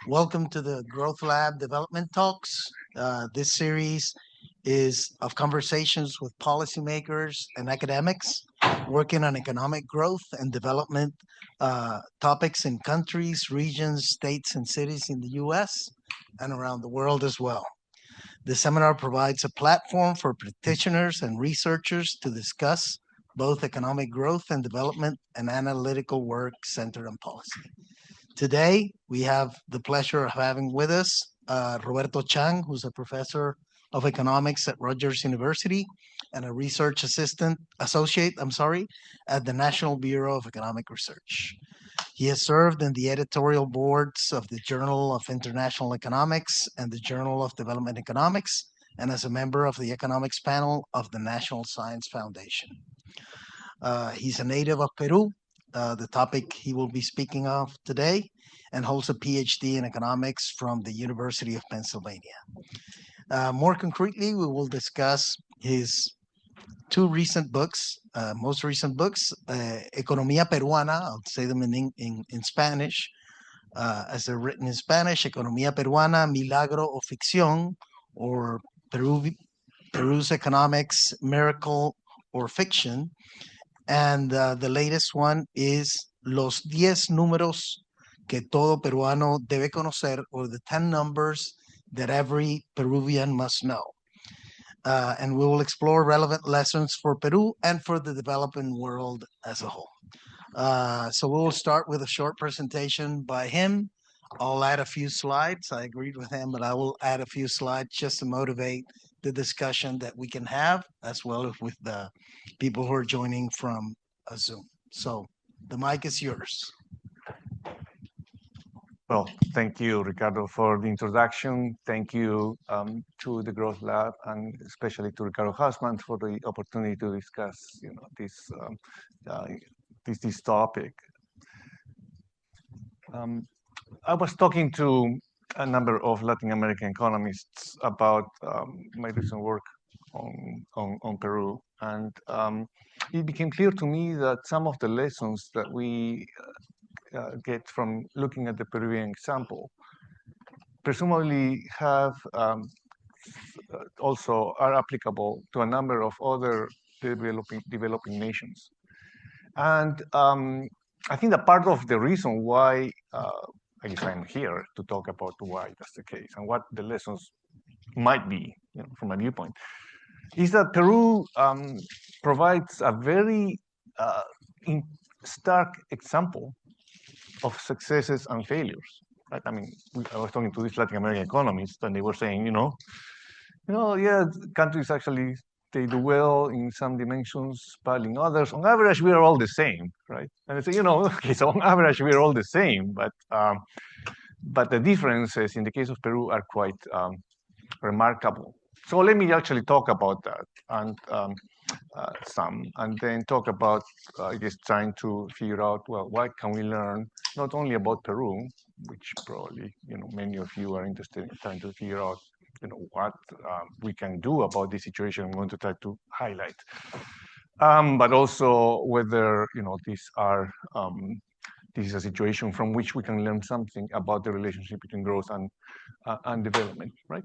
Welcome to the Growth Lab Development Talks. This series is of conversations with policymakers and academics working on economic growth and development topics in countries, regions, states, and cities in the U.S. and around the world as well. The seminar provides a platform for practitioners and researchers to discuss both economic growth and development and analytical work centered on policy. Today, we have the pleasure of having with us Roberto Chang, who's a professor of economics at Rutgers University and a research associate, at the National Bureau of Economic Research. He has served in the editorial boards of the Journal of International Economics and the Journal of Development Economics, and as a member of the economics panel of the National Science Foundation. He's a native of Peru, the topic he will be speaking of today, and holds a PhD in economics from the University of Pennsylvania. More concretely, we will discuss his two recent books, most recent books, Economia Peruana, I'll say them in Spanish, as they're written in Spanish, Economia Peruana Milagro o Ficción, or Peru's Economics, Miracle or Fiction. And the latest one is Los 10 Números que todo Peruano debe conocer, or the 10 numbers that every Peruvian must know. And we will explore relevant lessons for Peru and for the developing world as a whole. So we will start with a short presentation by him. I'll add a few slides. I agreed with him, but I will add a few slides just to motivate the discussion that we can have, as well as with the people who are joining from a Zoom. So the mic is yours. Well, thank you, Ricardo, for the introduction. Thank you to the Growth Lab, and especially to Ricardo Hausman for the opportunity to discuss, this topic. I was talking to a number of Latin American economists about my recent work on Peru, and it became clear to me that some of the lessons that we get from looking at the Peruvian example presumably have also are applicable to a number of other developing nations. And I think that part of the reason why I guess I'm here to talk about why that's the case and what the lessons might be, from my viewpoint, is that Peru provides a very stark example of successes and failures. Right? I mean, I was talking to these Latin American economists, and they were saying, yeah, countries actually they do well in some dimensions, but in others, on average, we are all the same, right? And I say, okay, so on average, we are all the same, but the differences in the case of Peru are quite remarkable. So let me actually talk about that and then talk about, I guess, trying to figure out, well, what can we learn not only about Peru, which probably many of you are interested in trying to figure out, what we can do about this situation. I'm going to try to highlight, but also whether this is a situation from which we can learn something about the relationship between growth and development, right?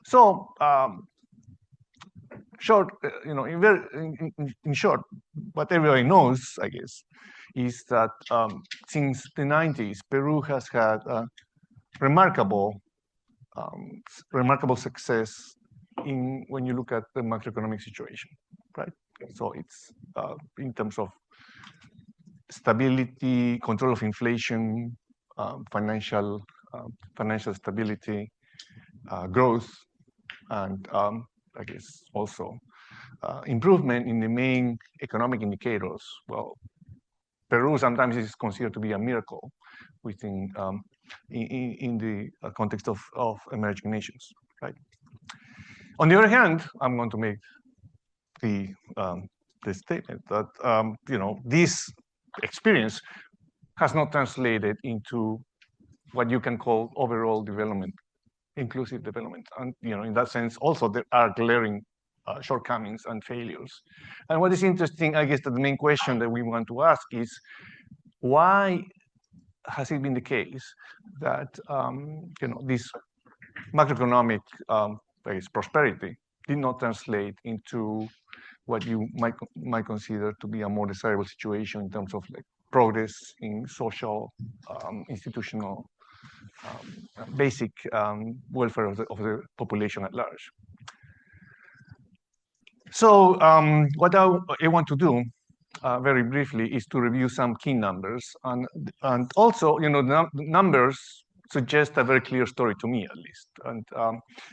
So, short, in short, what everybody knows, I guess, is that since the 90s, Peru has had remarkable success when you look at the macroeconomic situation, right? So it's in terms of stability, control of inflation, financial stability, growth, and I guess also improvement in the main economic indicators. Well, Peru sometimes is considered to be a miracle within in the context of emerging nations, right? On the other hand, I'm going to make the statement that this experience has not translated into what you can call overall development, inclusive development, and in that sense also there are glaring shortcomings and failures. And what is interesting, I guess, that the main question that we want to ask is why has it been the case that this macroeconomic prosperity did not translate into what you might consider to be a more desirable situation in terms of like progress in social, institutional, basic welfare of the population at large. So what I want to do very briefly is to review some key numbers, and also, the numbers suggest a very clear story to me, at least. And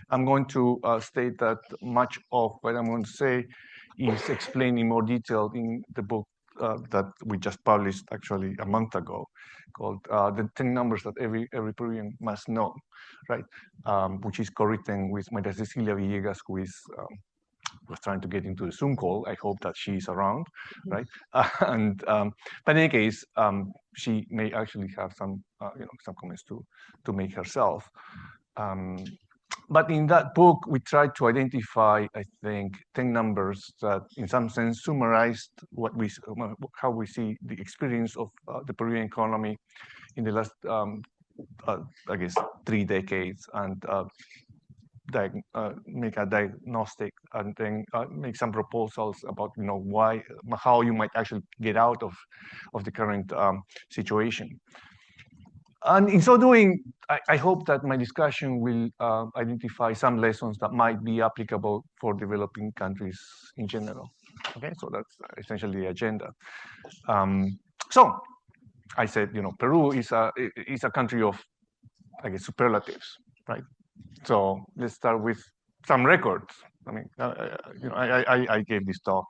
I'm going to state that much of what I'm going to say is explained in more detail in the book that we just published actually a month ago, called "The 10 Numbers That Every Peruvian Must Know," right? Which is co-written with Maria Cecilia Villegas, who is was trying to get into the Zoom call. I hope that she's around, right? But in any case, she may actually have some, some comments to make herself. But in that book, we tried to identify, I think, 10 numbers that, in some sense, summarized how we see the experience of the Peruvian economy in the last, I guess, 3 decades, and make a diagnostic, and then make some proposals about how you might actually get out of the current situation. And in so doing, I hope that my discussion will identify some lessons that might be applicable for developing countries in general. Okay, so that's essentially the agenda. So I said, Peru is a country of, I guess, superlatives, right? So let's start with some records. I mean, I gave this talk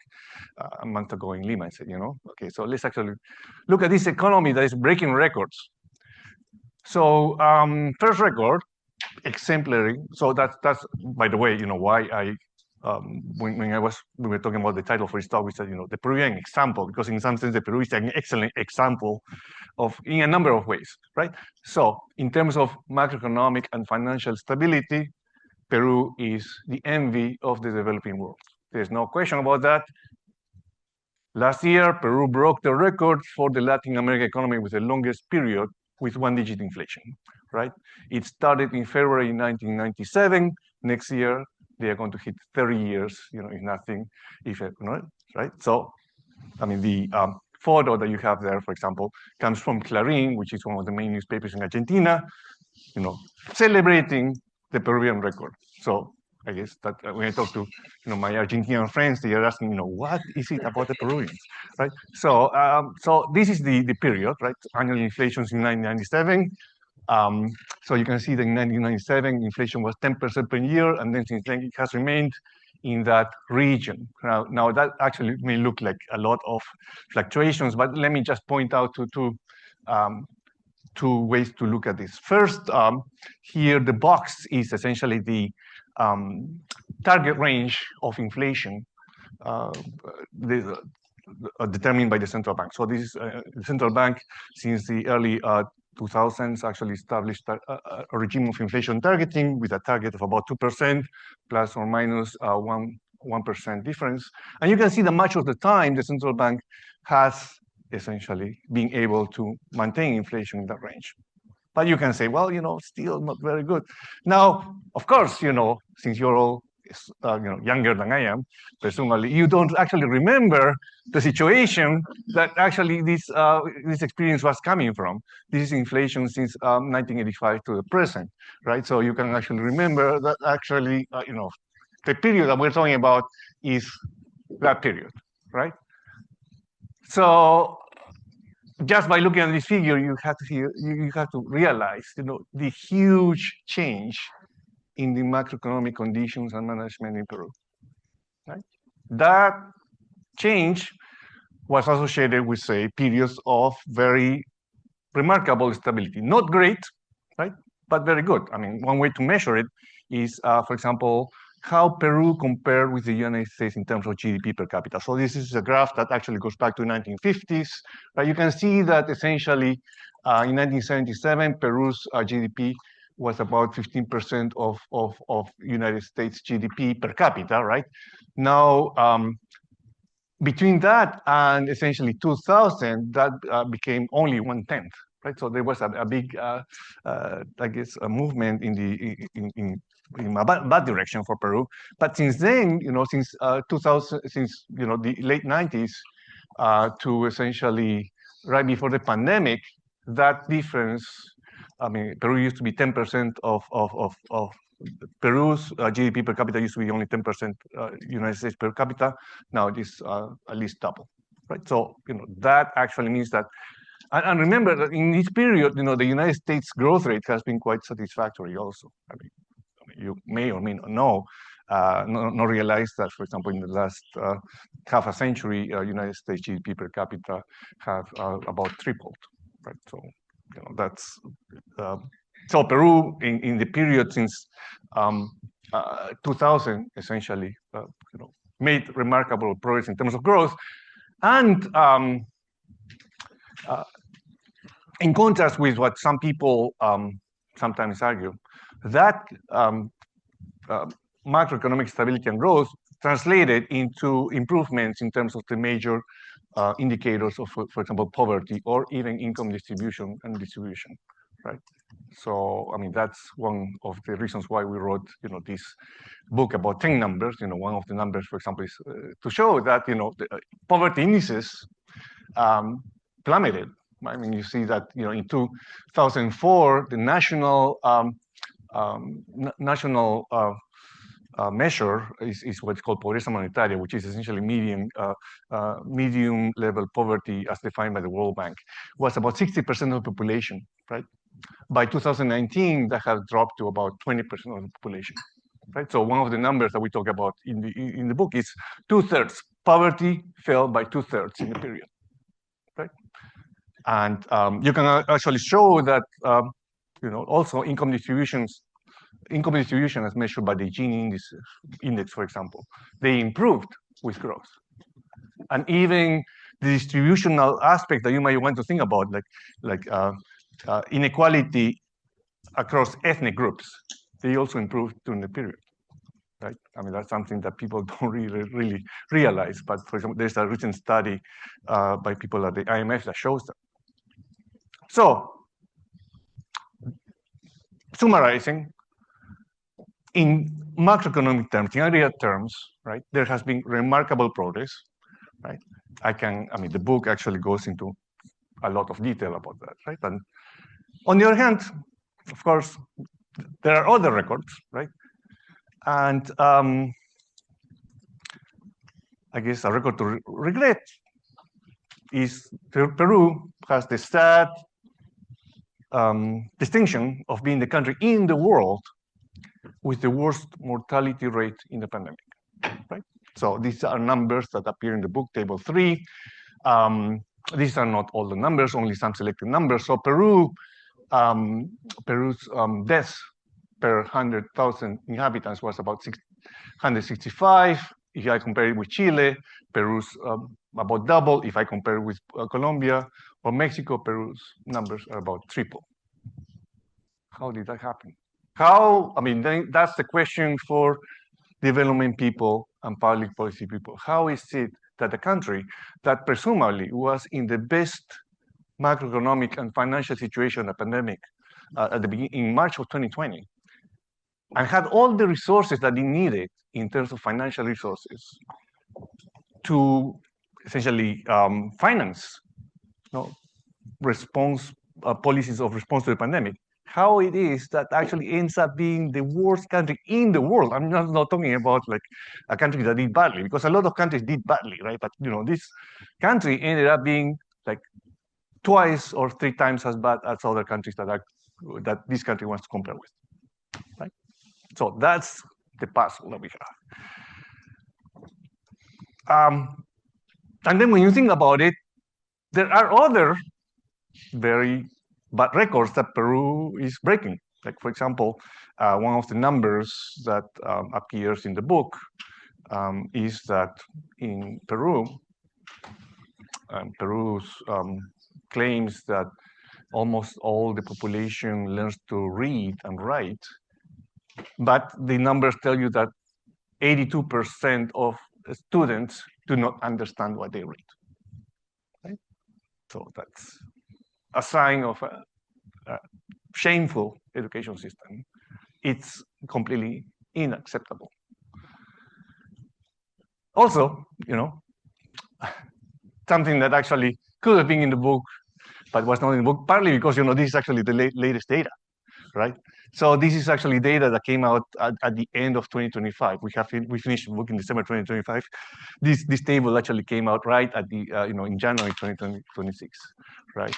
a month ago in Lima. I said, okay, so let's actually look at this economy that is breaking records. So first record, exemplary. So that's by the way, why I when we were talking about the title for this talk, we said, the Peruvian example, because in some sense the Peru is an excellent example in a number of ways, right? So in terms of macroeconomic and financial stability, Peru is the envy of the developing world. There's no question about that. Last year, Peru broke the record for the Latin American economy with the longest period with 1-digit inflation, right? It started in February 1997. Next year, they are going to hit 30 years, if nothing, right? So, I mean, the photo that you have there, for example, comes from Clarín, which is one of the main newspapers in Argentina, celebrating the Peruvian record. So I guess that when I talk to my Argentinian friends, they are asking, what is it about the Peruvians, right? So so this is the period, right? Annual inflation in 1997. So you can see that in 1997, inflation was 10% per year, and then since then it has remained in that region. Now that actually may look like a lot of fluctuations, but let me just point out two ways to look at this. First, here the box is essentially the target range of inflation determined by the central bank. So this is the central bank since the early 2000s actually established a regime of inflation targeting with a target of about 2% plus or minus 1% difference. And you can see that much of the time the central bank has essentially been able to maintain inflation in that range. But you can say, well, still not very good. Now, of course, since you're all younger than I am, presumably, you don't actually remember the situation that actually this experience was coming from. This is inflation since 1985 to the present, right? So you can actually remember that actually, the period that we're talking about is that period, right? So just by looking at this figure, you have to realize, the huge change in the macroeconomic conditions and management in Peru, right? That change was associated with, say, periods of very remarkable stability. Not great, right? But very good. I mean, one way to measure it is, for example, how Peru compared with the United States in terms of GDP per capita. So this is a graph that actually goes back to the 1950s. You can see that essentially in 1977, Peru's GDP was about 15% of United States GDP per capita, right? Now, between that and essentially 2000, that became only 1/10, right? So there was a big, I guess, a movement in a bad direction for Peru. But since then, since 2000, since the late 90s to essentially right before the pandemic, that difference. I mean, Peru used to be 10% of Peru's GDP per capita used to be only 10% United States per capita. Now it is at least double, right? So that actually means that. And remember that in this period, the United States growth rate has been quite satisfactory also. I mean, you may or may not know, not realize that, for example, in the last half a century, United States GDP per capita have about tripled, right? So, that's so Peru in the period since 2000 essentially, made remarkable progress in terms of growth, and in contrast with what some people sometimes argue, that macroeconomic stability and growth translated into improvements in terms of the major indicators of, for example, poverty or even income distribution and distribution, right? So, I mean, that's one of the reasons why we wrote, this book about 10 numbers. One of the numbers, for example, is to show that, the poverty indices plummeted. I mean, you see that, in 2004, the national measure is what's called pobreza monetaria, which is essentially medium level poverty as defined by the World Bank, was about 60% of the population, right? By 2019, that has dropped to about 20% of the population, right? So one of the numbers that we talk about in the book is 2/3. Poverty fell by 2/3 in the period, right? And you can actually show that, also income distribution as measured by the Gini index, for example, they improved with growth. And even the distributional aspect that you might want to think about, like inequality across ethnic groups, they also improved during the period, right? I mean, that's something that people don't really realize. But for example, there's a recent study by people at the IMF that shows that. So, summarizing, in macroeconomic terms, in aggregate terms, right, there has been remarkable progress, right? I mean, the book actually goes into a lot of detail about that, right? And on the other hand, of course, there are other records, right? And I guess a record to regret is Peru has the sad distinction of being the country in the world with the worst mortality rate in the pandemic, right? So these are numbers that appear in the book, table 3. These are not all the numbers, only some selected numbers. So Peru's deaths per 100,000 inhabitants was about 165. If I compare it with Chile, Peru's about double. If I compare it with Colombia or Mexico, Peru's numbers are about triple. How did that happen? How, I mean, that's the question for development people and public policy people. How is it that a country that presumably was in the best macroeconomic and financial situation of the pandemic at the beginning, in March of 2020, and had all the resources that it needed in terms of financial resources to essentially finance policies of response to the pandemic, how it is that actually ends up being the worst country in the world. I'm not talking about like a country that did badly, because a lot of countries did badly, right? But this country ended up being like twice or 3 times as bad as other countries that this country wants to compare with, right? So that's the puzzle that we have. And then when you think about it, there are other very bad records that Peru is breaking. Like, for example, one of the numbers that appears in the book is that in Peru, Peru's claims that almost all the population learns to read and write, but the numbers tell you that 82% of students do not understand what they read. Right? So that's a sign of a shameful education system. It's completely unacceptable. Also, something that actually could have been in the book, but was not in the book, partly because this is actually the latest data, right? So this is actually data that came out at the end of 2025. We finished the book in December 2025. This table actually came out right at the in January 2026, right?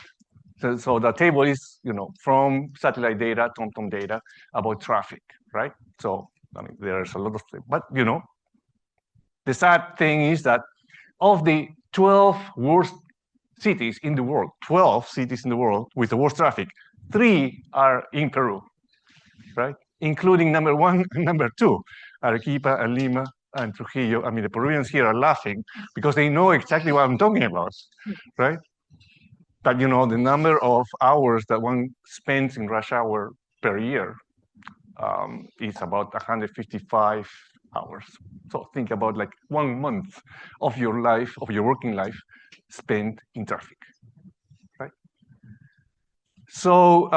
So the table is from satellite data, TomTom data about traffic, right? So I mean there's a lot of things, but the sad thing is that of the 12 worst cities in the world, 12 cities in the world with the worst traffic, 3 are in Peru, right? Including number 1 and number 2, Arequipa and Lima and Trujillo. I mean, the Peruvians here are laughing because they know exactly what I'm talking about, right? But the number of hours that one spends in rush hour per year is about 155 hours. So think about like 1 month of your life, of your working life, spent in traffic, right? So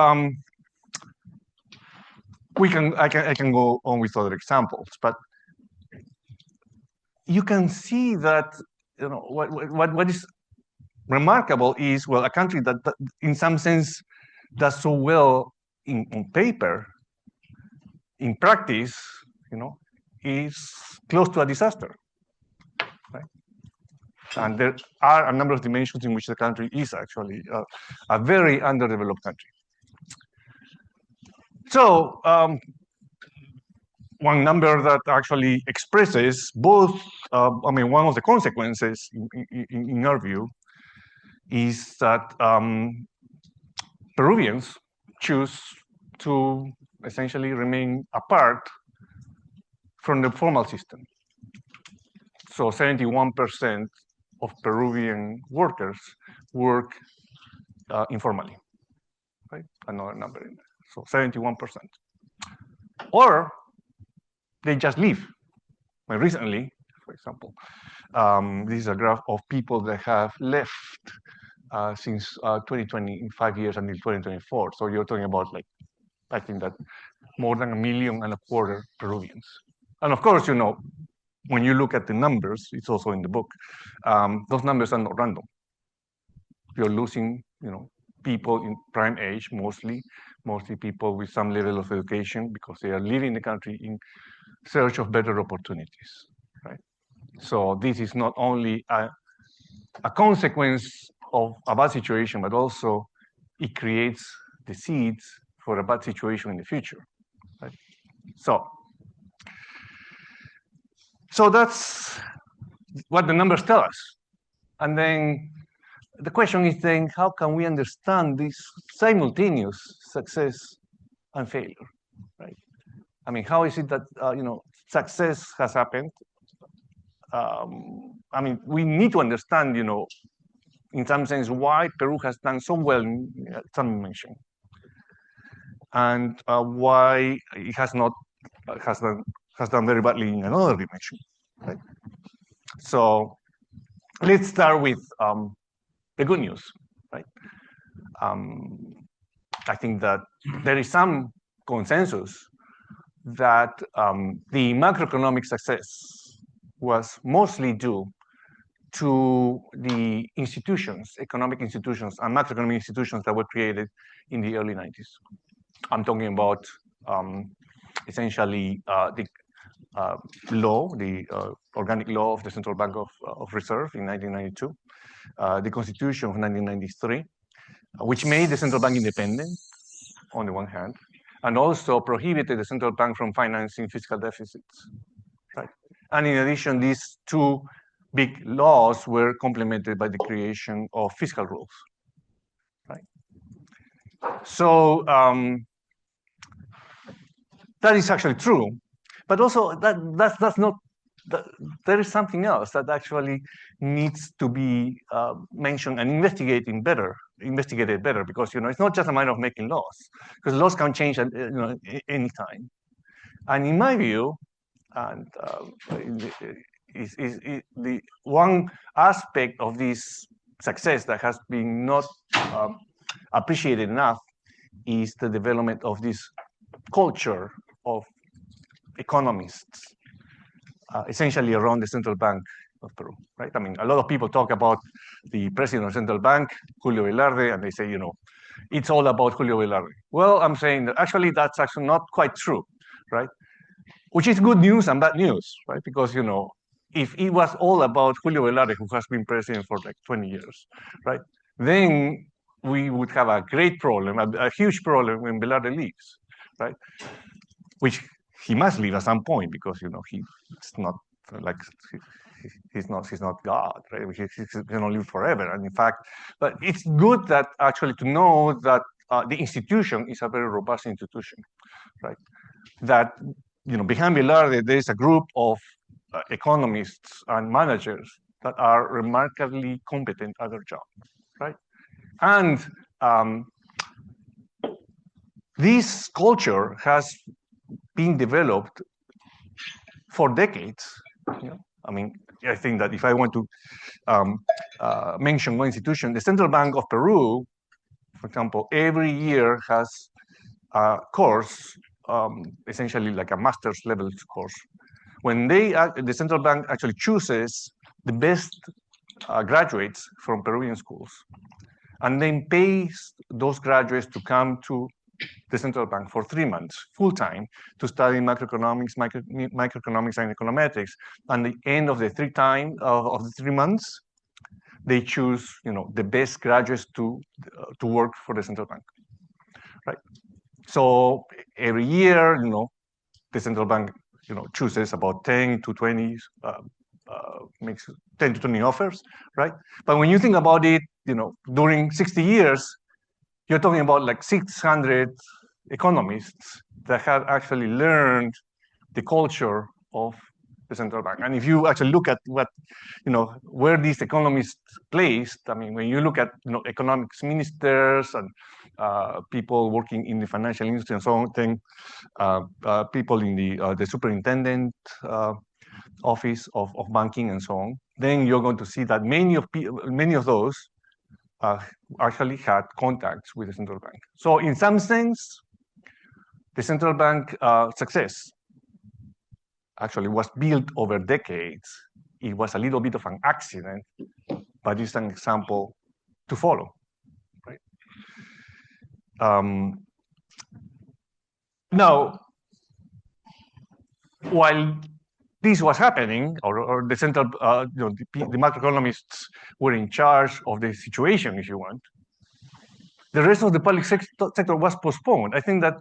I can go on with other examples, but you can see that what is remarkable is, well, a country that in some sense does so well on paper, in practice, is close to a disaster, right? And there are a number of dimensions in which the country is actually a very underdeveloped country. So one number that actually expresses both, one of the consequences in our view is that Peruvians choose to essentially remain apart from the formal system. So 71% of Peruvian workers work informally, right? Another number in there. So 71%. Or they just leave. Well, recently, for example, this is a graph of people that have left since 2020, in 5 years until 2024. So you're talking about, like, I think that more than 1.25 million Peruvians. And of course, when you look at the numbers, it's also in the book, those numbers are not random. You're losing, people in prime age, mostly people with some level of education, because they are leaving the country in search of better opportunities, right? So this is not only a consequence of a bad situation, but also it creates the seeds for a bad situation in the future, right? So that's what the numbers tell us. And then the question is then, how can we understand this simultaneous success and failure, right? I mean, how is it that, success has happened? We need to understand, in some sense, why Peru has done so well in some dimension, and why it has done very badly in another dimension, right? So let's start with the good news, right? I think that there is some consensus that the macroeconomic success was mostly due to the institutions, economic institutions and macroeconomic institutions that were created in the early 90s. I'm talking about essentially the law, the organic law of the Central Bank of Reserve in 1992, the Constitution of 1993, which made the central bank independent on the one hand, and also prohibited the central bank from financing fiscal deficits, right? And in addition, these two big laws were complemented by the creation of fiscal rules, right? So that is actually true, but also that's not. There is something else that actually needs to be mentioned and investigated better, because it's not just a matter of making laws, because laws can change at any time. And in my view, and is the one aspect of this success that has been not appreciated enough is the development of this culture of economists, essentially around the central bank of Peru, right? I mean, a lot of people talk about the president of the central bank, Julio Velarde, and they say, it's all about Julio Velarde. Well, I'm saying that actually that's actually not quite true, right? Which is good news and bad news, right? Because, if it was all about Julio Velarde, who has been president for like 20 years, right? Then we would have a great problem, a huge problem when Velarde leaves, right? Which he must leave at some point because, he's not like, he's not God, right? He's going to live forever. And in fact, but it's good that actually to know that the institution is a very robust institution, right? That, behind Velarde, there is a group of economists and managers that are remarkably competent at their job, right? And this culture has been developed for decades. I mean, I think that if I want to mention one institution, the Central Bank of Peru, for example, every year has a course, essentially like a master's level course. When the central bank actually chooses the best graduates from Peruvian schools, and then pays those graduates to come to the central bank for 3 months, full time, to study microeconomics and econometrics. And at the end of the 3 months, they choose, the best graduates to work for the central bank, right? So every year, the central bank, chooses about 10 to 20, makes 10 to 20 offers, right? But when you think about it, during 60 years, you're talking about like 600 economists that have actually learned the culture of the central bank. And if you actually look at what, where these economists placed, I mean, when you look at, economics ministers and people working in the financial industry and so on, then people in the superintendent office of banking and so on, then you're going to see that many of those actually had contacts with the central bank. So in some sense, the central bank success actually was built over decades. It was a little bit of an accident, but it's an example to follow, right? Now, while this was happening, or the central, the macroeconomists were in charge of the situation, if you want, the rest of the public sector was postponed. I think that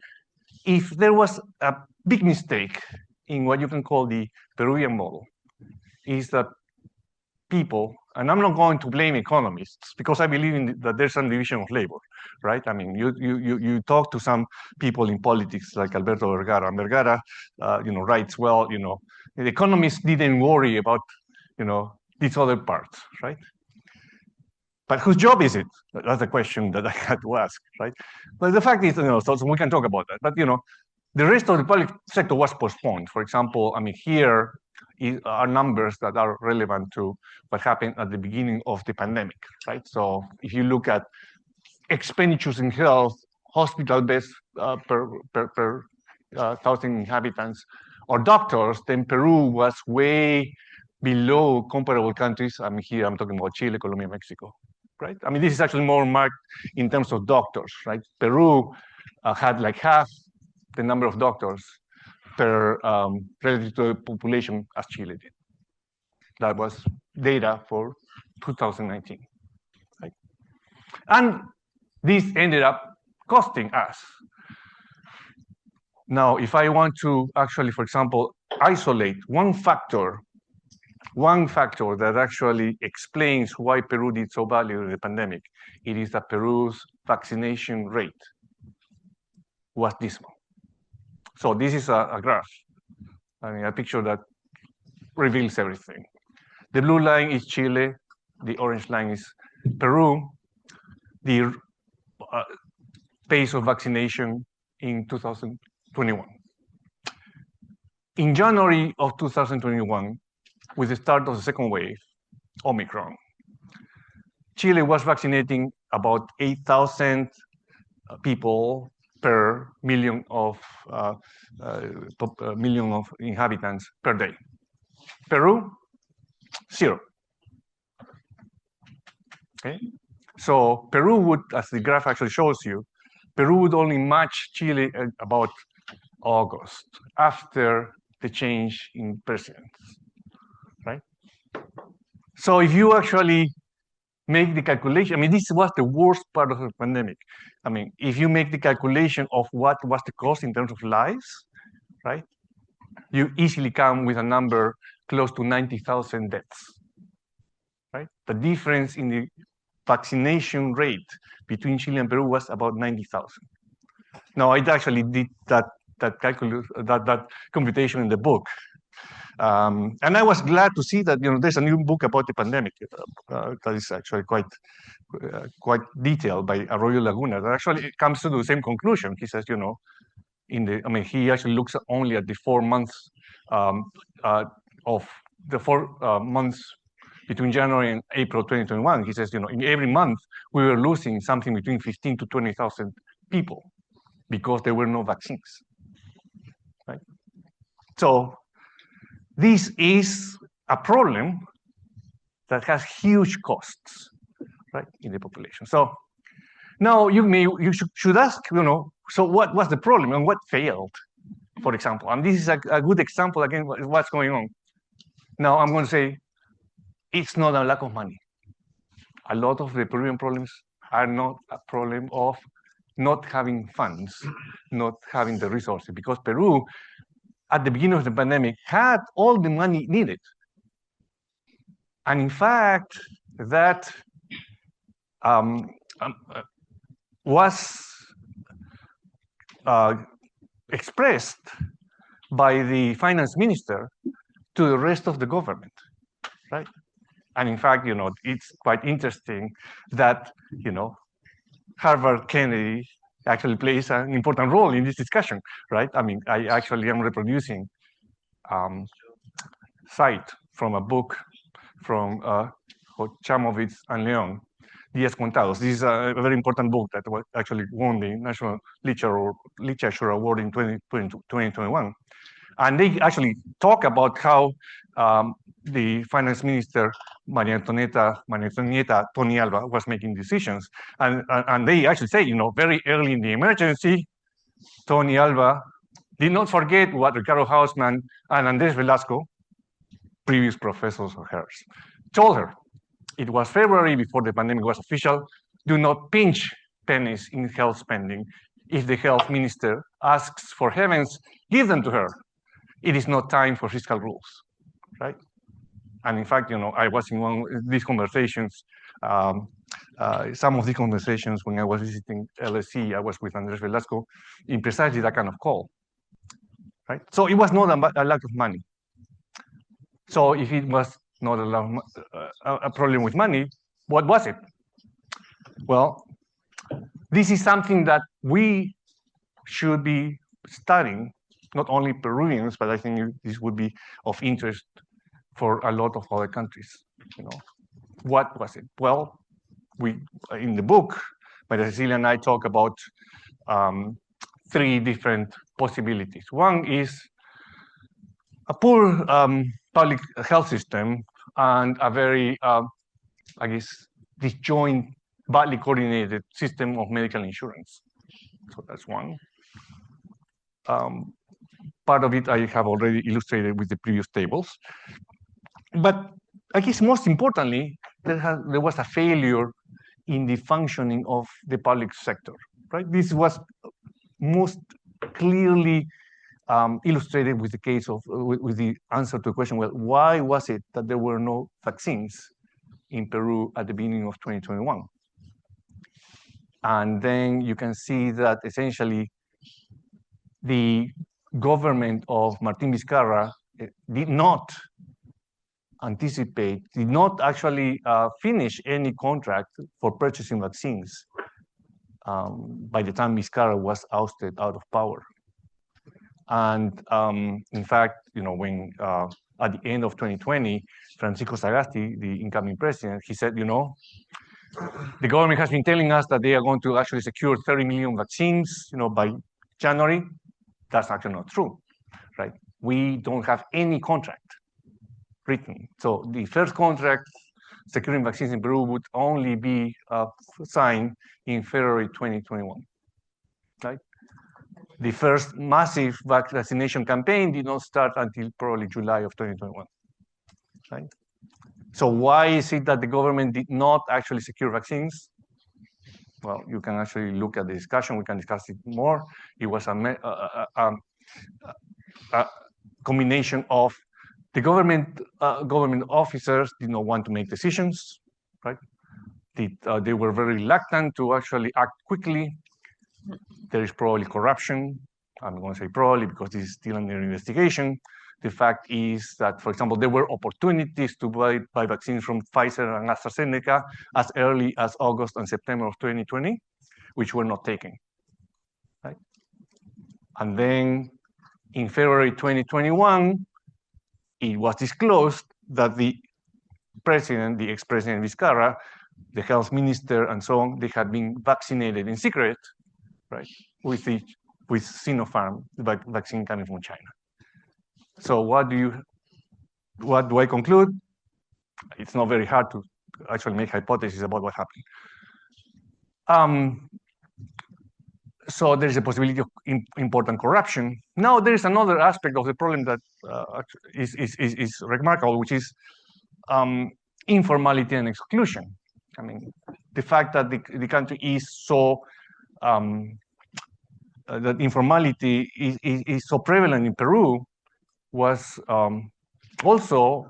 if there was a big mistake in what you can call the Peruvian model, is that people, and I'm not going to blame economists because I believe that there's some division of labor, right? I mean, you talk to some people in politics like Alberto Vergara, and Vergara, writes, well, the economists didn't worry about, these other parts, right? But whose job is it? That's the question that I had to ask, right? But the fact is, so we can talk about that. But, the rest of the public sector was postponed. For example, I mean, here are numbers that are relevant to what happened at the beginning of the pandemic, right? So if you look at expenditures in health, hospital beds per 1,000 inhabitants, or doctors, then Peru was way below comparable countries. I mean, here I'm talking about Chile, Colombia, Mexico, right? I mean, this is actually more marked in terms of doctors, right? Peru had like half the number of doctors per relative to the population as Chile did. That was data for 2019, right? And this ended up costing us. Now, if I want to actually, for example, isolate one factor that actually explains why Peru did so badly during the pandemic, it is that Peru's vaccination rate was dismal. So this is a graph, I mean, a picture that reveals everything. The blue line is Chile, the orange line is Peru. The pace of vaccination in 2021. In January of 2021, with the start of the second wave, Omicron, Chile was vaccinating about 8,000 people per million of inhabitants per day. Peru, 0. Okay, so Peru would, as the graph actually shows you, Peru would only match Chile at about August after the change in presidents, right? So if you actually make the calculation, I mean, this was the worst part of the pandemic. I mean, if you make the calculation of what was the cost in terms of lives, right? You easily come with a number close to 90,000 deaths, right? The difference in the vaccination rate between Chile and Peru was about 90,000. Now, I actually did that computation in the book. And I was glad to see that there's a new book about the pandemic that is actually quite detailed by Arroyo Laguna that actually comes to the same conclusion. He says, he actually looks only at the 4 months of the 4 months between January and April 2021. He says, in every month we were losing something between 15 to 20,000 people because there were no vaccines, right? So this is a problem that has huge costs, right, in the population. So now you should ask, so what was the problem and what failed, for example? And this is a good example, again, what's going on. Now I'm going to say, it's not a lack of money. A lot of the Peruvian problems are not a problem of not having funds, not having the resources, because Peru, at the beginning of the pandemic, had all the money needed. And in fact, that was expressed by the finance minister to the rest of the government, right? And in fact, it's quite interesting that, Harvard Kennedy actually plays an important role in this discussion, right? I mean, I actually am reproducing cite from a book from Chamovitz and Leon, Días Contados. This is a very important book that actually won the National Literature Award in 2021. And they actually talk about how the finance minister, Maria Antonieta Tony Alva, was making decisions. And they actually say, very early in the emergency, Tony Alva did not forget what Ricardo Hausmann and Andres Velasco, previous professors of hers, told her. It was February before the pandemic was official. Do not pinch pennies in health spending. If the health minister asks for heavens, give them to her. It is not time for fiscal rules, right? And in fact, I was in one of these conversations, some of these conversations when I was visiting LSE, I was with Andres Velasco in precisely that kind of call, right? So it was not a lack of money. So if it was not a problem with money, what was it? Well, this is something that we should be studying, not only Peruvians, but I think this would be of interest for a lot of other countries. What was it? Well, we in the book, Maria Cecilia and I talk about 3 different possibilities. One is a poor public health system and a very, I guess, disjoint, badly coordinated system of medical insurance. So that's one. Part of it I have already illustrated with the previous tables. But I guess most importantly, there was a failure in the functioning of the public sector, right? This was most clearly illustrated with the case of, with the answer to the question, well, why was it that there were no vaccines in Peru at the beginning of 2021? And then you can see that essentially the government of Martín Vizcarra did not anticipate, did not actually finish any contract for purchasing vaccines by the time Vizcarra was ousted out of power. And in fact, when at the end of 2020, Francisco Sagasti, the incoming president, he said, The government has been telling us that they are going to actually secure 30 million vaccines, by January. That's actually not true, right? We don't have any contract written. So the first contract securing vaccines in Peru would only be signed in February 2021, right? The first massive vaccination campaign did not start until probably July of 2021, right? So why is it that the government did not actually secure vaccines? Well, you can actually look at the discussion. We can discuss it more. It was a combination of the government officers did not want to make decisions, right? They were very reluctant to actually act quickly. There is probably corruption. I'm going to say probably because this is still under investigation. The fact is that, for example, there were opportunities to buy vaccines from Pfizer and AstraZeneca as early as August and September of 2020, which were not taken, right? And then in February 2021, it was disclosed that the president, the ex-president Vizcarra, the health minister, and so on, they had been vaccinated in secret, right, with Sinopharm, the vaccine coming from China. So what do I conclude? It's not very hard to actually make hypotheses about what happened. So there's a possibility of important corruption. Now there is another aspect of the problem that is remarkable, which is informality and exclusion. I mean, the fact that the country is so that informality is so prevalent in Peru was also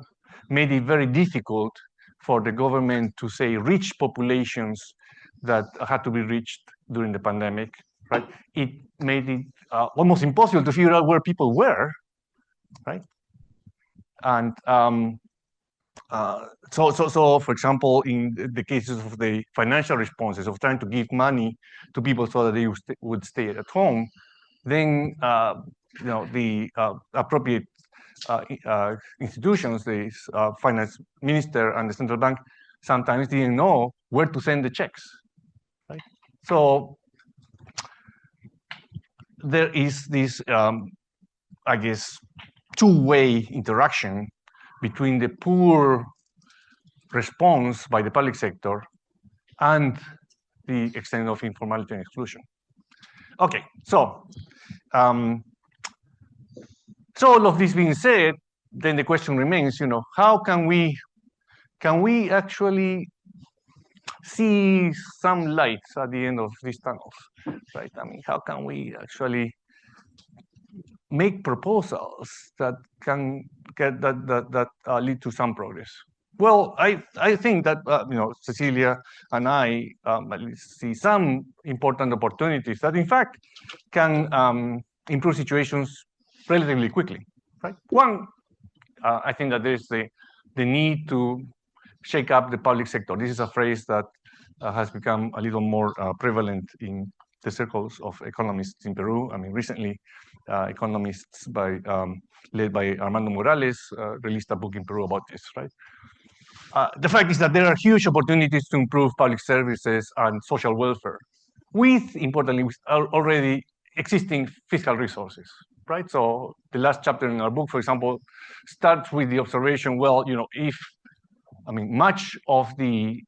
made it very difficult for the government to say reach populations that had to be reached during the pandemic, right? It made it almost impossible to figure out where people were, right? And so, for example, in the cases of the financial responses of trying to give money to people so that they would stay at home, then the appropriate institutions, the finance minister and the central bank, sometimes didn't know where to send the checks, right? So there is this, I guess, two-way interaction between the poor response by the public sector and the extent of informality and exclusion. Okay, so all of this being said, then the question remains, how can we actually see some lights at the end of these tunnels, right? I mean, how can we actually make proposals that can lead to some progress? Well, I think that Cecilia and I see some important opportunities that, in fact, can improve situations relatively quickly, right? One, I think that there's the need to shake up the public sector. This is a phrase that has become a little more prevalent in the circles of economists in Peru. I mean, recently, economists led by Armando Morales released a book in Peru about this, right? The fact is that there are huge opportunities to improve public services and social welfare importantly, with already existing fiscal resources, right? So the last chapter in our book, for example, starts with the observation, well, much of the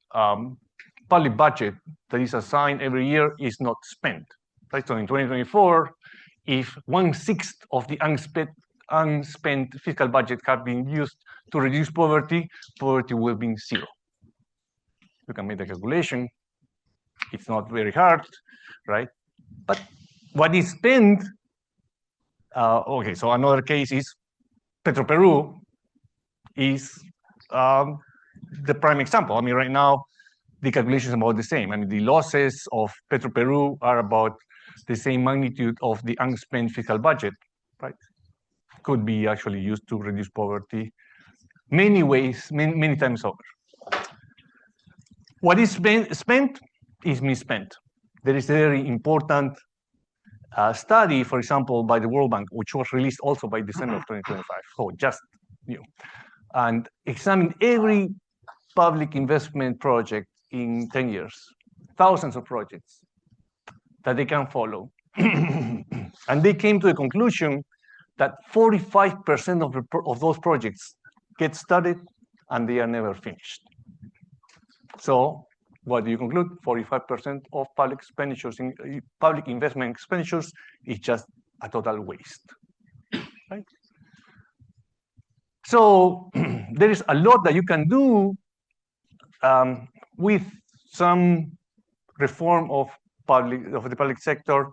public budget that is assigned every year is not spent, right? So in 2024, if 1/6 of the unspent fiscal budget had been used to reduce poverty, poverty will be zero. You can make the calculation. It's not very hard, right? But what is spent, okay, so another case is Peru is the prime example. I mean, right now, the calculation is about the same. I mean, the losses of Peru are about the same magnitude of the unspent fiscal budget, right? Could be actually used to reduce poverty many ways, many times over. What is spent is misspent. There is a very important study, for example, by the World Bank, which was released also by December of 2025. So just and examine every public investment project in 10 years, thousands of projects that they can follow. And they came to the conclusion that 45% of those projects get started and they are never finished. So what do you conclude? 45% of public expenditures in public investment expenditures is just a total waste. Right? So there is a lot that you can do with some reform of the public sector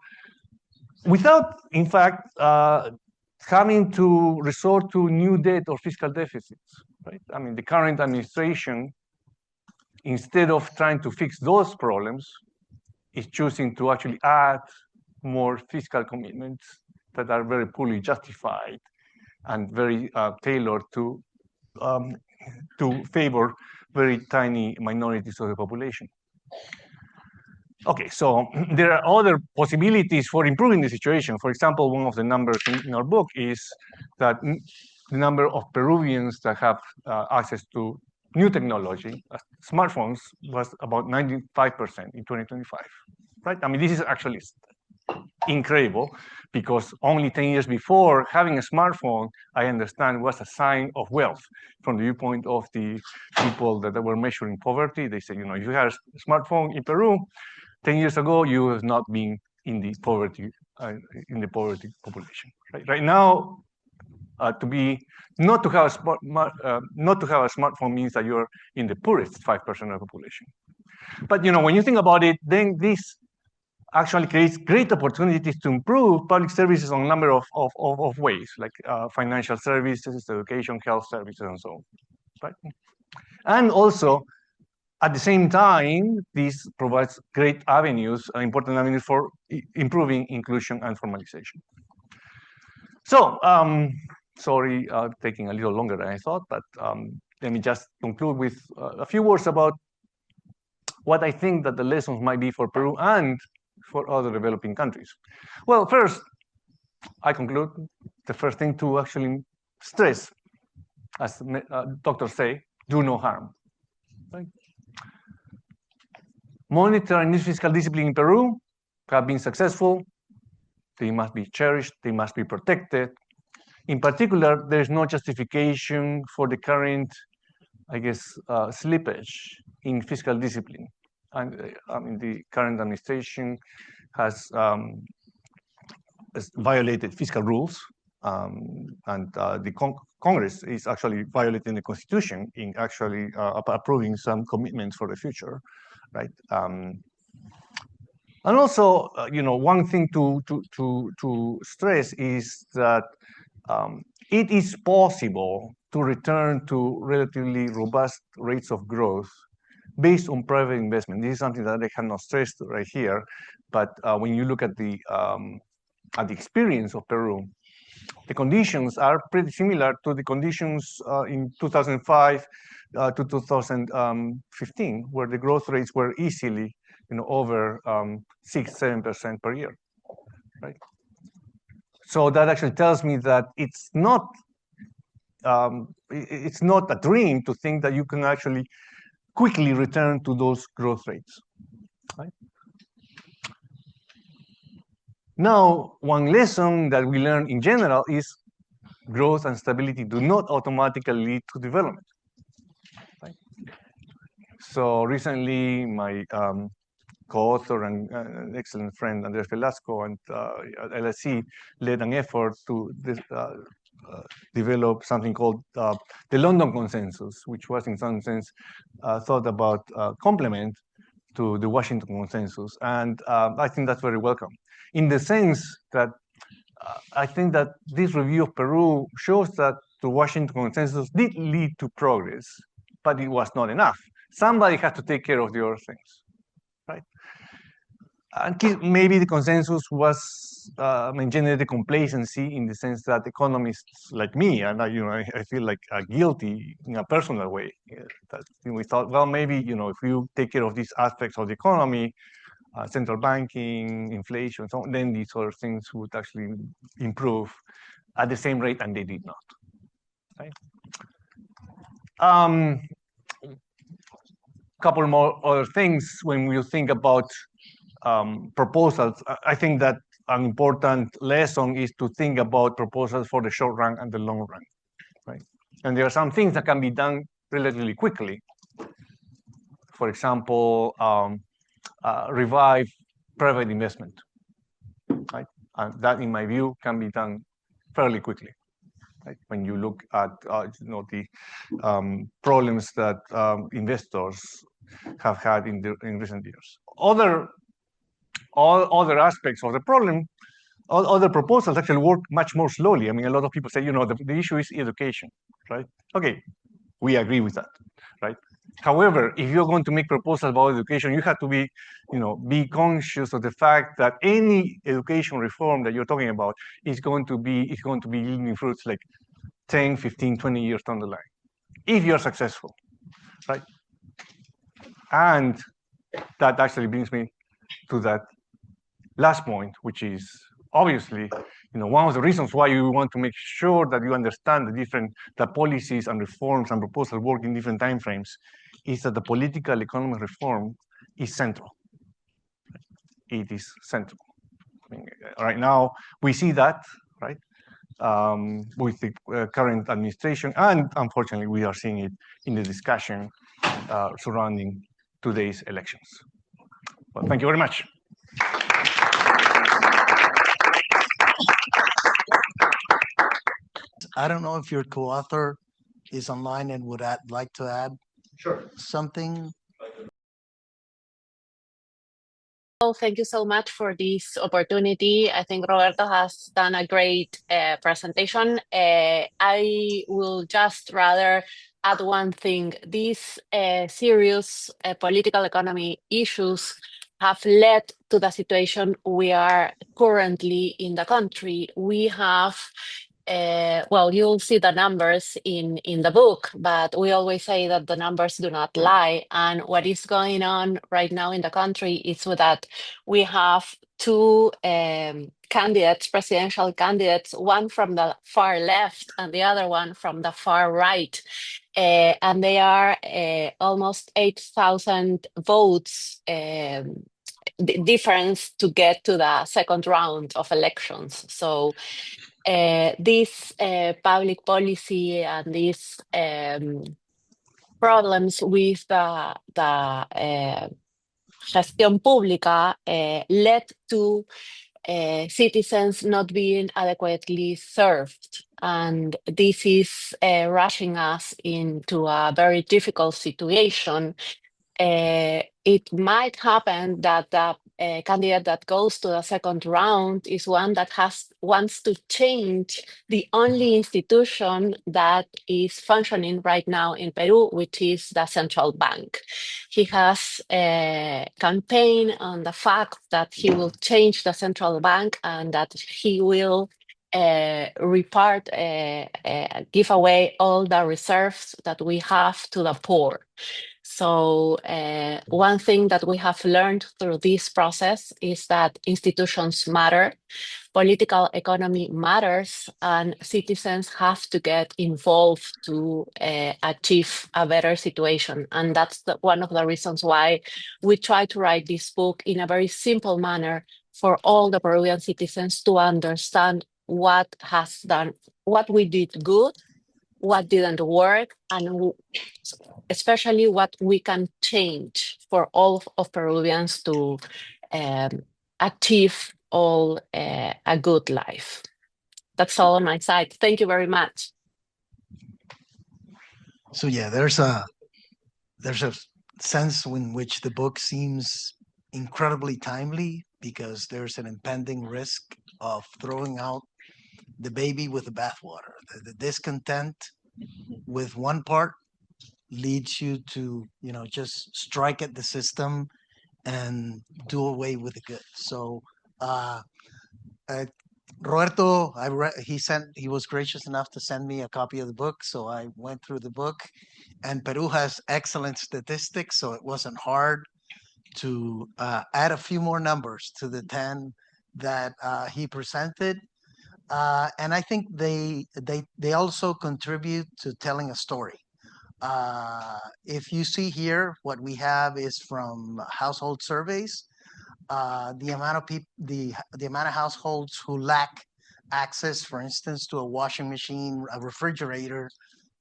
without, in fact, having to resort to new debt or fiscal deficits. Right? I mean, the current administration, instead of trying to fix those problems, is choosing to actually add more fiscal commitments that are very poorly justified and very tailored to favor very tiny minorities of the population. Okay, so there are other possibilities for improving the situation. For example, one of the numbers in our book is that the number of Peruvians that have access to new technology, smartphones, was about 95% in 2025, right? I mean, this is actually incredible because only 10 years before, having a smartphone, I understand, was a sign of wealth from the viewpoint of the people that were measuring poverty. They say, you know, if you had a smartphone in Peru 10 years ago, you have not been in the poverty population. Right now, not to have a smartphone means that you're in the poorest 5% of the population. But you know, when you think about it, then this actually creates great opportunities to improve public services on a number of ways, like financial services, education, health services, and so on. Right? And also, at the same time, this provides great avenues, important avenues for improving inclusion and formalization. So, sorry, taking a little longer than I thought, but let me just conclude with a few words about what I think that the lessons might be for Peru and for other developing countries. Well, first, I conclude the first thing to actually stress, as doctors say, do no harm. Right? Monetary and fiscal discipline in Peru have been successful. They must be cherished. They must be protected. In particular, there is no justification for the current, I guess, slippage in fiscal discipline. And I mean, the current administration has violated fiscal rules, and the Congress is actually violating the Constitution in actually approving some commitments for the future, right? And also, you know, one thing to stress is that it is possible to return to relatively robust rates of growth based on private investment. This is something that I cannot stress right here, but when you look at the experience of Peru, the conditions are pretty similar to the conditions in 2005 to 2015, where the growth rates were easily, you know, over 6-7% per year, right? So that actually tells me that it's not a dream to think that you can actually quickly return to those growth rates. Right? Now, one lesson that we learn in general is growth and stability do not automatically lead to development. Right? So recently, my co-author and excellent friend Andres Velasco and LSE led an effort to develop something called the London Consensus, which was in some sense thought about complement to the Washington Consensus. And I think that's very welcome, in the sense that I think that this review of Peru shows that the Washington Consensus did lead to progress, but it was not enough. Somebody had to take care of the other things, right? And maybe the consensus was generated complacency in the sense that economists like me, and I feel like guilty in a personal way, that we thought, well, maybe if you take care of these aspects of the economy, central banking, inflation, so on, then these other things would actually improve at the same rate, and they did not. Right? couple more other things when we think about proposals. I think that an important lesson is to think about proposals for the short run and the long run, right? And there are some things that can be done relatively quickly. For example, revive private investment, right? And that, in my view, can be done fairly quickly. Right? When you look at the problems that investors have had in recent years. All other aspects of the problem, other proposals actually work much more slowly. I mean, a lot of people say, the issue is education, right? Okay, we agree with that, right? However, if you're going to make proposals about education, you have to be conscious of the fact that any education reform that you're talking about is going to be yielding fruits like 10, 15, 20 years down the line, if you're successful, right? And that actually brings me to that last point, which is obviously, one of the reasons why you want to make sure that you understand the policies and reforms and proposals work in different timeframes, is that the political economic reform is central. It is central. I mean, right now, we see that, right, with the current administration, and unfortunately, we are seeing it in the discussion surrounding today's elections. Well, thank you very much. I don't know if your co-author is online and would like to add something. Well, thank you so much for this opportunity. I think Roberto has done a great presentation. I will just rather add one thing. These serious political economy issues have led to the situation we are currently in the country. We have well, you'll see the numbers in the book, but we always say that the numbers do not lie. And what is going on right now in the country is that we have two candidates, presidential candidates, one from the far left and the other one from the far right. And they are almost 8,000 votes difference to get to the second round of elections. So this public policy and these problems with the gestión pública led to citizens not being adequately served. And this is rushing us into a very difficult situation. It might happen that the candidate that goes to the second round is one that wants to change the only institution that is functioning right now in Peru, which is the central bank. He has campaigned on the fact that he will change the central bank and that he will give away all the reserves that we have to the poor. So one thing that we have learned through this process is that institutions matter, political economy matters, and citizens have to get involved to achieve a better situation. And that's one of the reasons why we try to write this book in a very simple manner for all the Peruvian citizens to understand what we did good, what didn't work, and especially what we can change for all of Peruvians to achieve a good life. That's all on my side. Thank you very much. So yeah, there's a sense in which the book seems incredibly timely because there's an impending risk of throwing out the baby with the bathwater. The discontent with one part leads you to, just strike at the system and do away with the good. So Roberto, he was gracious enough to send me a copy of the book. So I went through the book, and Peru has excellent statistics. So it wasn't hard to add a few more numbers to the 10 that he presented. And I think they also contribute to telling a story If you see here, what we have is from household surveys. The amount of people, the amount of households who lack access, for instance, to a washing machine, a refrigerator,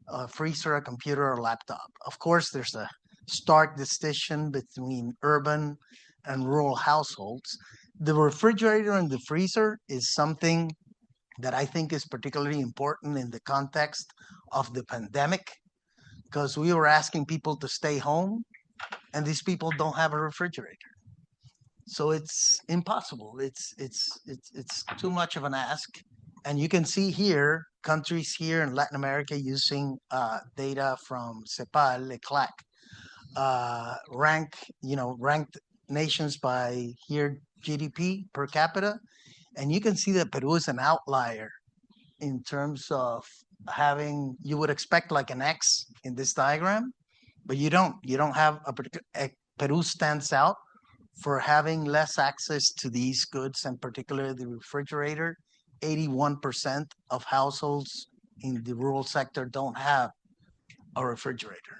a freezer, a computer, or laptop. Of course, there's a stark distinction between urban and rural households. The refrigerator and the freezer is something that I think is particularly important in the context of the pandemic, because we were asking people to stay home, and these people don't have a refrigerator. So it's impossible. It's too much of an ask. And you can see here, countries here in Latin America using data from CEPAL, ECLAC, ranked nations by here GDP per capita. And you can see that Peru is an outlier in terms of having, you would expect like an X in this diagram, but you don't. You don't have a particular, Peru stands out for having less access to these goods, and particularly the refrigerator. 81% of households in the rural sector don't have a refrigerator.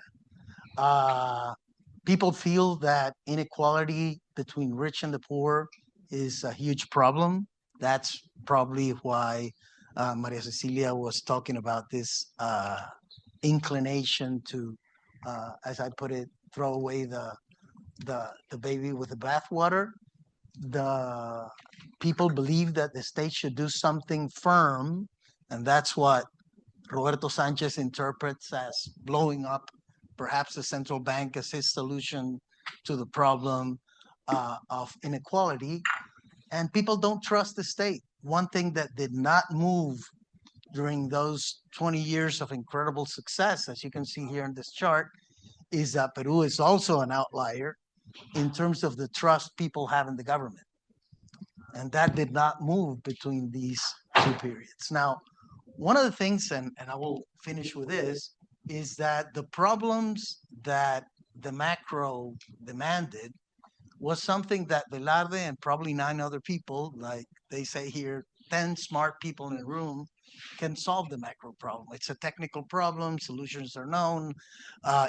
People feel that inequality between rich and the poor is a huge problem. That's probably why Maria Cecilia was talking about this inclination to, as I put it, throw away the baby with the bathwater. The people believe that the state should do something firm, and that's what Roberto Sanchez interprets as blowing up perhaps the central bank as his solution to the problem of inequality. And people don't trust the state. One thing that did not move during those 20 years of incredible success, as you can see here in this chart, is that Peru is also an outlier in terms of the trust people have in the government. And that did not move between these two periods. Now, one of the things, and I will finish with this, is that the problems that the macro demanded was something that Velarde and probably 9 other people, like they say here, 10 smart people in a room, can solve the macro problem. It's a technical problem, solutions are known.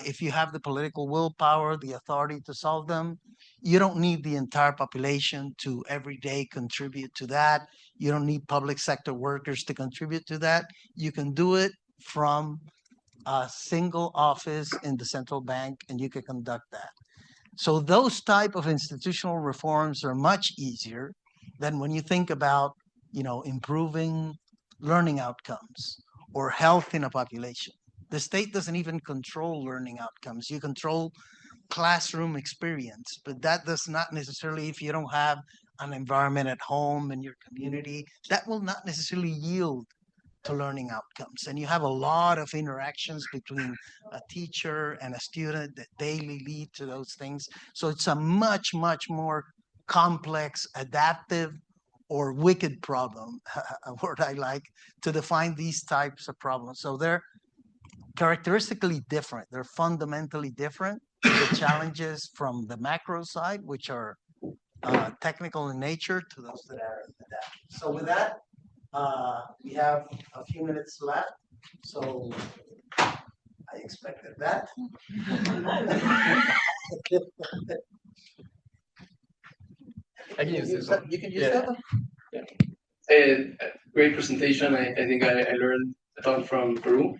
If you have the political willpower, the authority to solve them, you don't need the entire population to every day contribute to that. You don't need public sector workers to contribute to that. You can do it from a single office in the central bank, and you can conduct that. So those type of institutional reforms are much easier than when you think about, improving learning outcomes or health in a population. The state doesn't even control learning outcomes. You control classroom experience, but that does not necessarily, if you don't have an environment at home in your community, that will not necessarily yield to learning outcomes. And you have a lot of interactions between a teacher and a student that daily lead to those things. So it's a much, much more complex, adaptive, or wicked problem, a word I like, to define these types of problems. So they're characteristically different. They're fundamentally different. The challenges from the macro side, which are technical in nature, to those that are adaptive. So with that, we have a few minutes left. So I expected that. I can use this one. You can use that one? Great presentation. I think I learned a ton from Peru.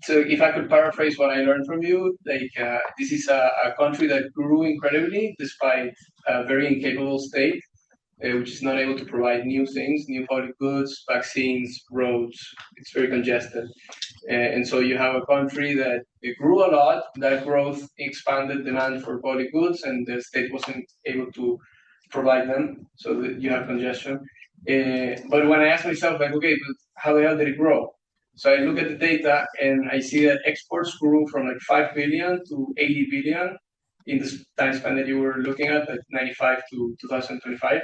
So if I could paraphrase what I learned from you, this is a country that grew incredibly despite a very incapable state, which is not able to provide new things, new public goods, vaccines, roads. It's very congested. And so you have a country that it grew a lot. That growth expanded demand for public goods, and the state wasn't able to provide them. So that you have congestion. But when I ask myself, okay, but how the hell did it grow? So I look at the data and I see that exports grew from 5 billion to 80 billion in the time span that you were looking at, 95 to 2025.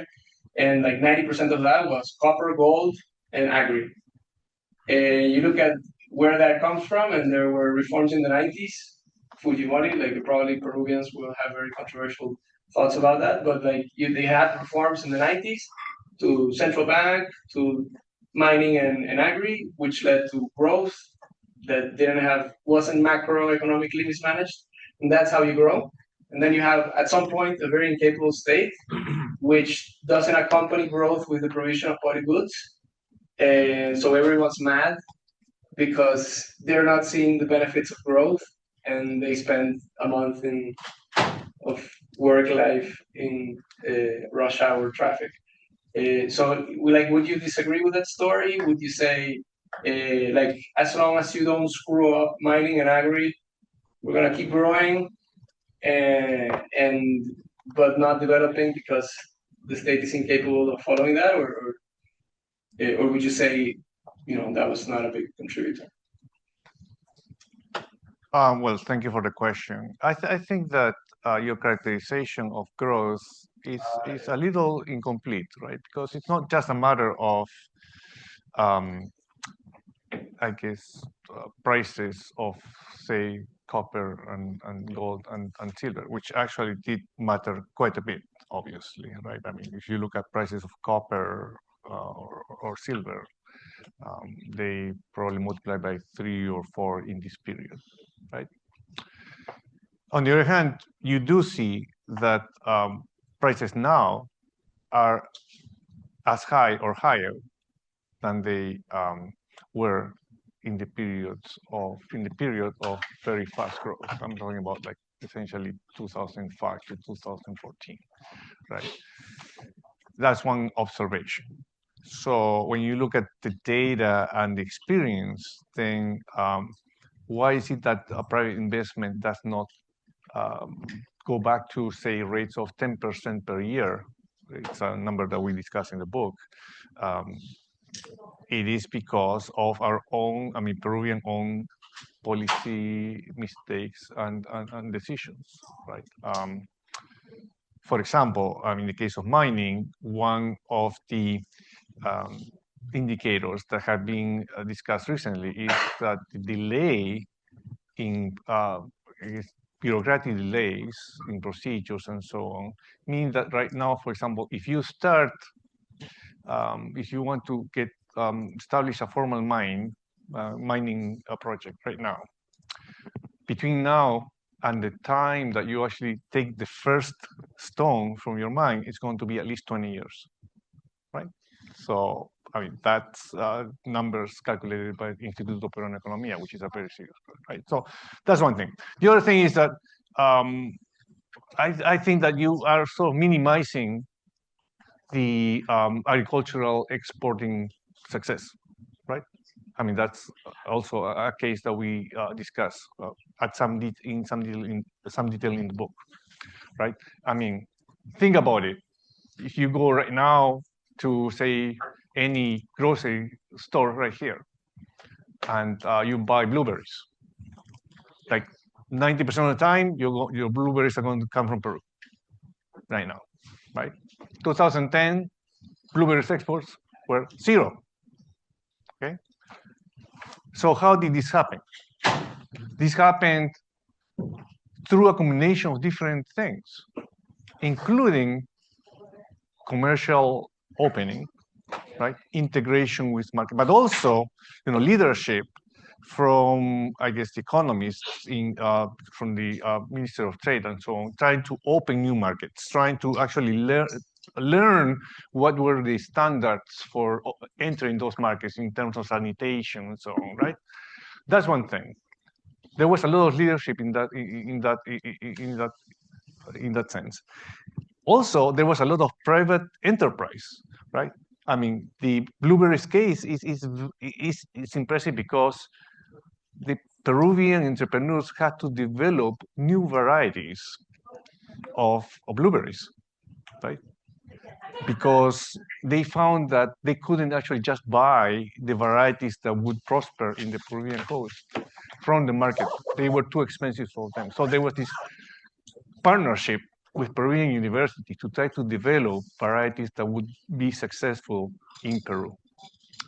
And 90% of that was copper, gold, and agri. And you look at where that comes from, and there were reforms in the 90s. Fujimori, probably Peruvians will have very controversial thoughts about that, but they had reforms in the 90s to central bank, to mining and agri, which led to growth, that wasn't macroeconomically mismanaged, and that's how you grow. And then you have, at some point, a very incapable state, which doesn't accompany growth with the provision of public goods. And so everyone's mad because they're not seeing the benefits of growth, and they spend a month of work life in rush hour traffic. So, would you disagree with that story? Would you say, as long as you don't screw up mining and agri, we're gonna keep growing, but not developing because the state is incapable of following that, or would you say, that was not a big contributor? Well, thank you for the question. I think that your characterization of growth is a little incomplete, right? Because it's not just a matter of, I guess, prices of, say, copper and gold and silver, which actually did matter quite a bit, obviously, right? I mean, if you look at prices of copper or silver, they probably multiply by 3 or 4 in this period, right? On the other hand, you do see that prices now are as high or higher than they were in the period of very fast growth. I'm talking about essentially 2005 to 2014, right? That's one observation. So when you look at the data and the experience, then why is it that a private investment does not go back to, say, rates of 10% per year? It's a number that we discuss in the book. It is because of our own, Peruvian own policy mistakes and decisions, right? For example, in the case of mining, one of the indicators that have been discussed recently is that the delay in bureaucratic delays in procedures and so on mean that right now, for example, if you want to get establish a formal mining project right now, between now and the time that you actually take the first stone from your mine, it's going to be at least 20 years, right? So, that's numbers calculated by the Instituto Peruano Economia, which is a very serious, right? So that's one thing. The other thing is that I think that you are sort of minimizing the agricultural exporting success, right? That's also a case that we discuss at some detail in the book, right? Think about it. If you go right now to, say, any grocery store right here, and you buy blueberries, 90% of the time, your blueberries are going to come from Peru right now, right? 2010, blueberries exports were 0. Okay. So how did this happen? This happened through a combination of different things, including commercial opening, right? Integration with market, but also, leadership from, I guess, the economists from the Minister of Trade and so on, trying to open new markets, trying to actually learn what were the standards for entering those markets in terms of sanitation and so on, right? That's one thing. There was a lot of leadership in that sense. Also, there was a lot of private enterprise, right? The blueberries case is impressive because the Peruvian entrepreneurs had to develop new varieties of blueberries, right? Because they found that they couldn't actually just buy the varieties that would prosper in the Peruvian coast from the market. They were too expensive for them. So there was this partnership with Peruvian universities to try to develop varieties that would be successful in Peru,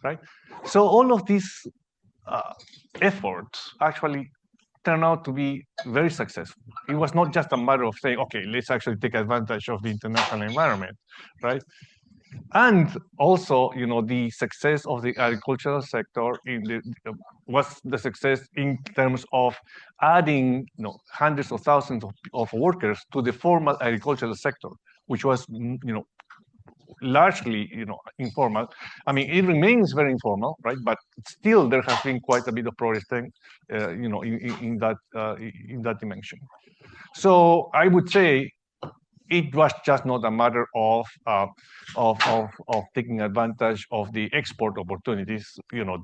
right? So all of these efforts actually turned out to be very successful. It was not just a matter of saying, okay, let's actually take advantage of the international environment, right? And also, the success of the agricultural sector was the success in terms of adding, hundreds of thousands of workers to the formal agricultural sector, which was, largely, informal. I mean, it remains very informal, right? But still, there has been quite a bit of progress, in that dimension. So I would say it was just not a matter of taking advantage of the export opportunities.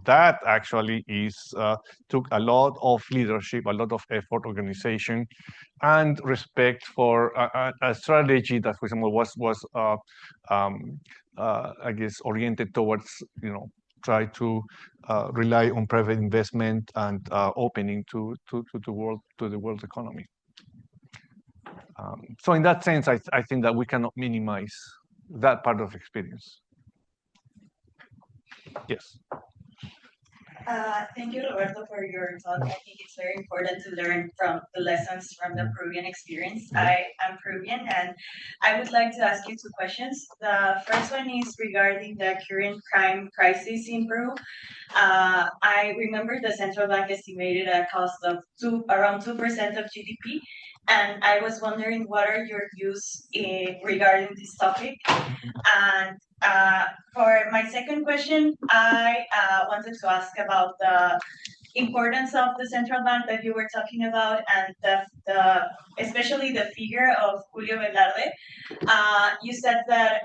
That actually took a lot of leadership, a lot of effort, organization, and respect for a strategy that, for example, was I guess oriented towards try to rely on private investment and opening to the world economy. So in that sense, I think that we cannot minimize that part of experience. Yes. Thank you, Roberto, for your talk. I think it's very important to learn from the lessons from the Peruvian experience. I am Peruvian, and I would like to ask you two questions. The first one is regarding the current crime crisis in Peru. I remember the central bank estimated a cost of around 2% of GDP. And I was wondering, what are your views regarding this topic? And for my second question, I wanted to ask about the importance of the central bank that you were talking about, and especially the figure of Julio Velarde. You said that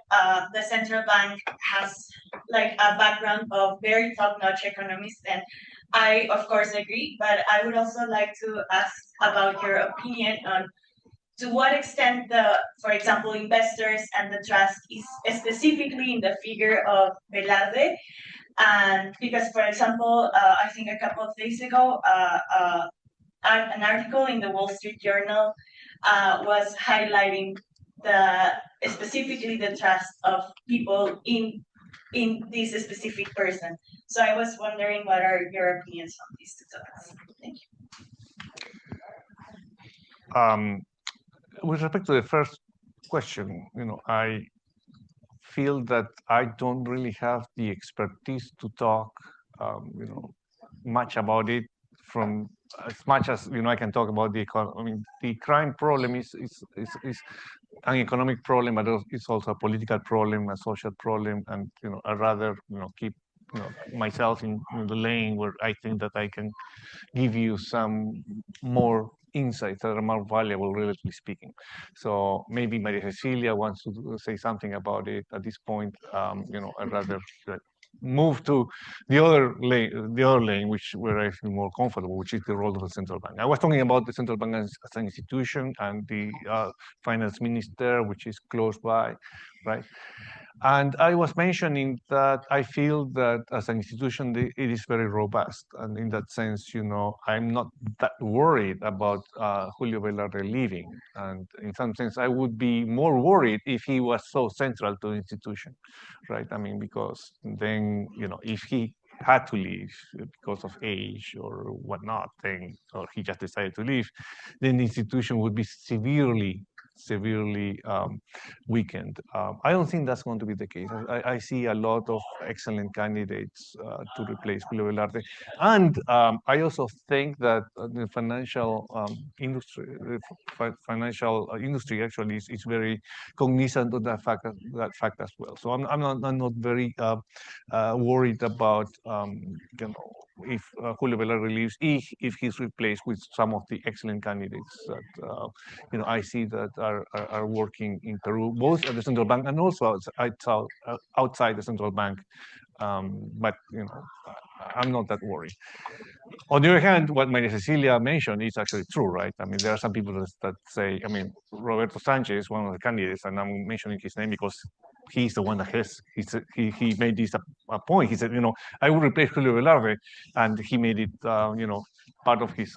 the central bank has like a background of very top-notch economists, and I, of course, agree, but I would also like to ask about your opinion on to what extent for example, investors and the trust is specifically in the figure of Velarde. And because, for example, I think a couple of days ago, an article in the Wall Street Journal was highlighting specifically the trust of people in this specific person. So I was wondering, what are your opinions on these two topics? Thank you. With respect to the first question, I feel that I don't really have the expertise to talk, much about it. From as much as I can talk about the economy. I mean, the crime problem is an economic problem, but it's also a political problem, a social problem, and I'd rather keep myself in the lane where I think that I can give you some more insights that are more valuable, relatively speaking. So maybe Maria Cecilia wants to say something about it at this point. I'd rather move to the other lane, where I feel more comfortable, which is the role of the central bank. I was talking about the central bank as an institution, and the finance minister, which is close by, right? And I was mentioning that I feel that as an institution, it is very robust. And in that sense, I'm not that worried about Julio Velarde leaving. And in some sense, I would be more worried if he was so central to the institution, right? I mean, because then, if he had to leave because of age or whatnot, or he just decided to leave, then the institution would be severely weakened. I don't think that's going to be the case. I see a lot of excellent candidates to replace Julio Velarde. And I also think that the financial industry actually is very cognizant of that fact as well. So I'm not very worried about if Julio Velarde leaves, if he's replaced with some of the excellent candidates that I see that are working in Peru, both at the central bank and also outside the central bank. But I'm not that worried. On the other hand, what Maria Cecilia mentioned is actually true, right? I mean, there are some people that say, Roberto Sanchez, one of the candidates, and I'm mentioning his name because he's the one that he made this a point. He said, I will replace Julio Velarde, and he made it, part of his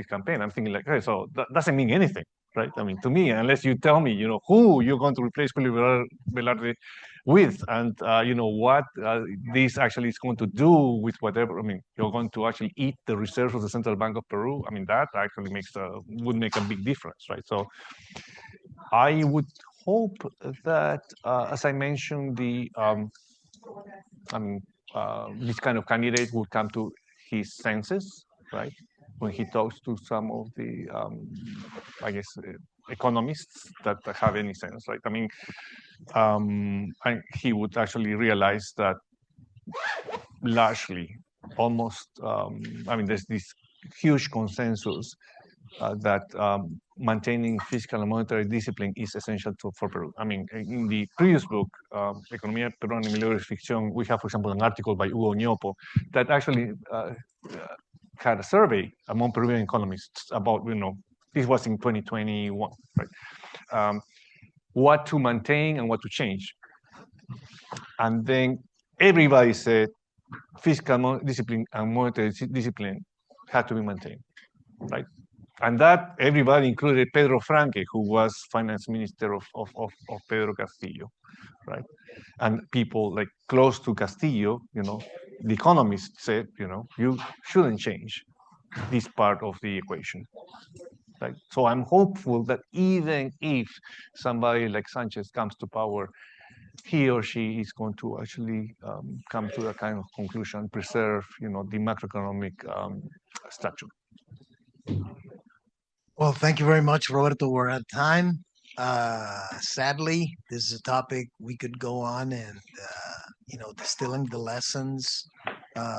campaign. I'm thinking like, hey, so that doesn't mean anything, right? I mean, to me, unless you tell me, who you're going to replace Julio Velarde with, and what this actually is going to do with whatever. I mean, you're going to actually eat the reserves of the Central Bank of Peru. I mean, that actually would make a big difference, right? So I would hope that, as I mentioned, this kind of candidate will come to his senses, right? When he talks to some of the, I guess, economists that have any sense, right? I mean, and he would actually realize that largely, almost, there's this huge consensus that maintaining fiscal and monetary discipline is essential for Peru. I mean, in the previous book, Economia Peruana Milagro, Ficción, we have, for example, an article by Hugo Ñopo that actually had a survey among Peruvian economists about, this was in 2021, right? What to maintain and what to change. And then everybody said fiscal discipline and monetary discipline had to be maintained, right? And that everybody included Pedro Franque, who was finance minister of Pedro Castillo, right? And people like close to Castillo, the economists said, you shouldn't change this part of the equation. Right? So I'm hopeful that even if somebody like Sanchez comes to power, he or she is going to actually come to a kind of conclusion, preserve, the macroeconomic stature. Well, thank you very much, Roberto. We're at time. Sadly, this is a topic we could go on and, distilling the lessons.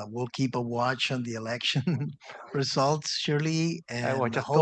We'll keep a watch on the election results, surely. And just hope